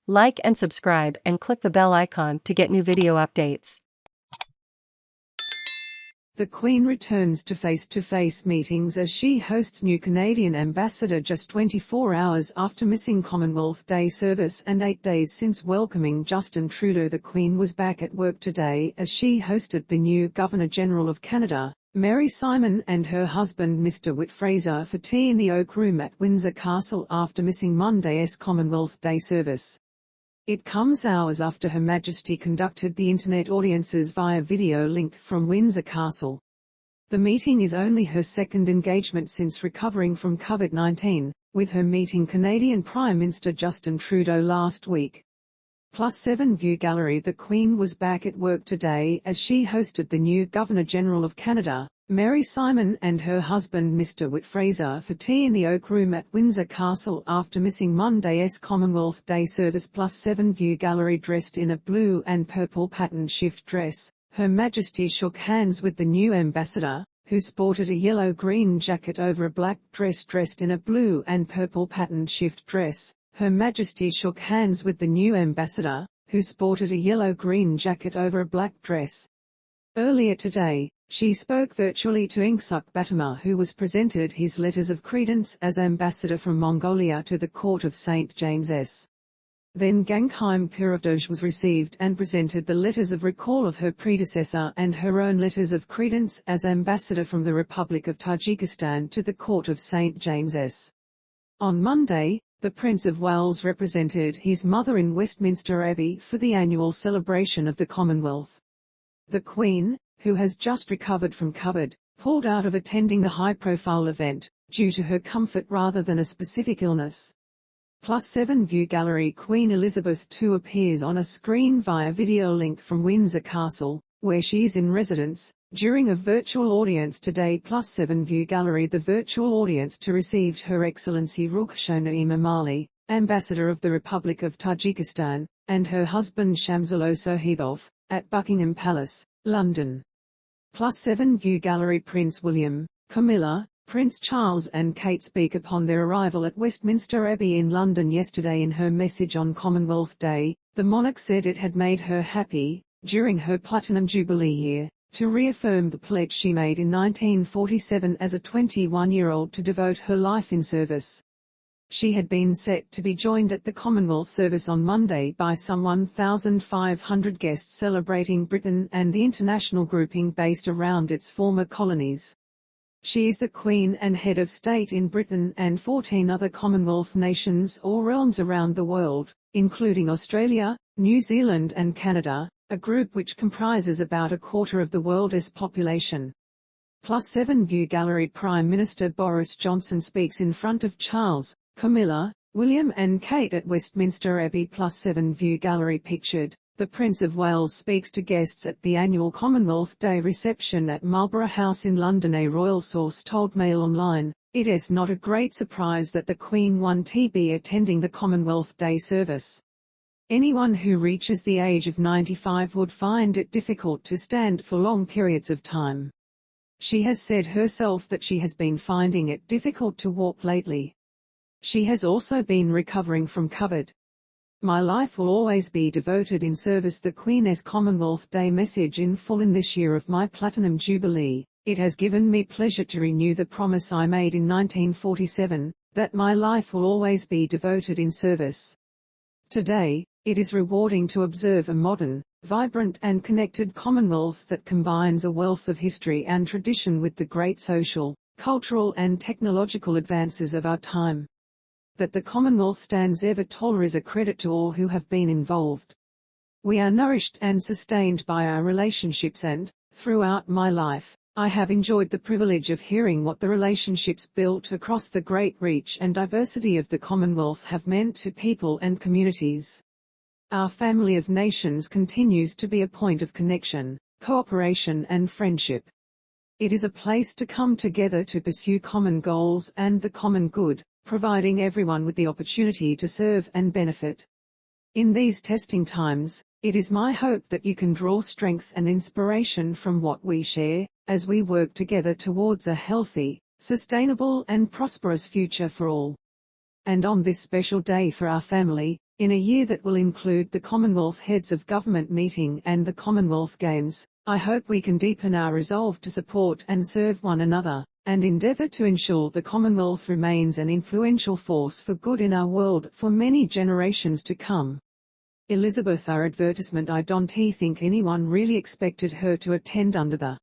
Like and subscribe and click the bell icon to get new video updates. The Queen returns to face-to-face meetings as she hosts new Canadian ambassador just 24 hours after missing Commonwealth Day service and 8 days since welcoming Justin Trudeau. The Queen was back at work today as she hosted the new Governor-General of Canada, Mary Simon, and her husband Mr Whit Fraser for tea in the Oak Room at Windsor Castle after missing Monday's Commonwealth Day service. It comes hours after Her Majesty conducted the internet audiences via video link from Windsor Castle. The meeting is only her second engagement since recovering from COVID-19, with her meeting Canadian Prime Minister Justin Trudeau last week. +7 View Gallery. The Queen was back at work today as she hosted the new Governor-General of Canada, Mary Simon, and her husband Mr Whit Fraser for tea in the Oak Room at Windsor Castle after missing Monday's Commonwealth Day service. +7 View Gallery. Dressed in a blue and purple patterned shift dress, Her Majesty shook hands with the new ambassador, who sported a yellow-green jacket over a black dress. Dressed in a blue and purple patterned shift dress, Her Majesty shook hands with the new ambassador, who sported a yellow-green jacket over a black dress. Earlier today, she spoke virtually to Enkhsukh Battumur, who was presented his letters of credence as ambassador from Mongolia to the court of St James's. Then Ganchimeg Purevdorj was received and presented the letters of recall of her predecessor and her own letters of credence as ambassador from the Republic of Tajikistan to the court of St James's. On Monday, the Prince of Wales represented his mother in Westminster Abbey for the annual celebration of the Commonwealth. The Queen, who has just recovered from COVID, pulled out of attending the high-profile event, due to her comfort rather than a specific illness. +7 View Gallery. Queen Elizabeth II appears on a screen via video link from Windsor Castle, where she is in residence, during a virtual audience today. +7 View Gallery. The virtual audience received Her Excellency Rukhshona Emomali, Ambassador of the Republic of Tajikistan, and her husband Shamsullo Sohibov, at Buckingham Palace, London. +7 View Gallery. Prince William, Camilla, Prince Charles and Kate speak upon their arrival at Westminster Abbey in London yesterday. In her message on Commonwealth Day, the monarch said it had made her happy, during her Platinum Jubilee year, to reaffirm the pledge she made in 1947 as a 21-year-old to devote her life in service. She had been set to be joined at the Commonwealth Service on Monday by some 1,500 guests celebrating Britain and the international grouping based around its former colonies. She is the Queen and head of state in Britain and 14 other Commonwealth nations or realms around the world, including Australia, New Zealand and Canada, a group which comprises about a quarter of the world's population. +7 View Gallery. Prime Minister Boris Johnson speaks in front of Charles, Camilla, William and Kate at Westminster Abbey. +7 View Gallery. Pictured, the Prince of Wales speaks to guests at the annual Commonwealth Day reception at Marlborough House in London. A royal source told MailOnline, "It is not a great surprise that the Queen won't be attending the Commonwealth Day service. Anyone who reaches the age of 95 would find it difficult to stand for long periods of time. She has said herself that she has been finding it difficult to walk lately. She has also been recovering from COVID. My life will always be devoted in service." The Queen's Commonwealth Day message in full. In this year of my Platinum Jubilee, it has given me pleasure to renew the promise I made in 1947, that my life will always be devoted in service. Today, it is rewarding to observe a modern, vibrant and connected Commonwealth that combines a wealth of history and tradition with the great social, cultural and technological advances of our time. That the Commonwealth stands ever taller is a credit to all who have been involved. We are nourished and sustained by our relationships, and, throughout my life, I have enjoyed the privilege of hearing what the relationships built across the great reach and diversity of the Commonwealth have meant to people and communities. Our family of nations continues to be a point of connection, cooperation and friendship. It is a place to come together to pursue common goals and the common good, providing everyone with the opportunity to serve and benefit. In these testing times, it is my hope that you can draw strength and inspiration from what we share, as we work together towards a healthy, sustainable and prosperous future for all. And on this special day for our family, In a year that will include the Commonwealth Heads of Government meeting and the Commonwealth Games, I hope we can deepen our resolve to support and serve one another, and endeavour to ensure the Commonwealth remains an influential force for good in our world for many generations to come. Elizabeth, our advertisement. I don't think anyone really expected her to attend under the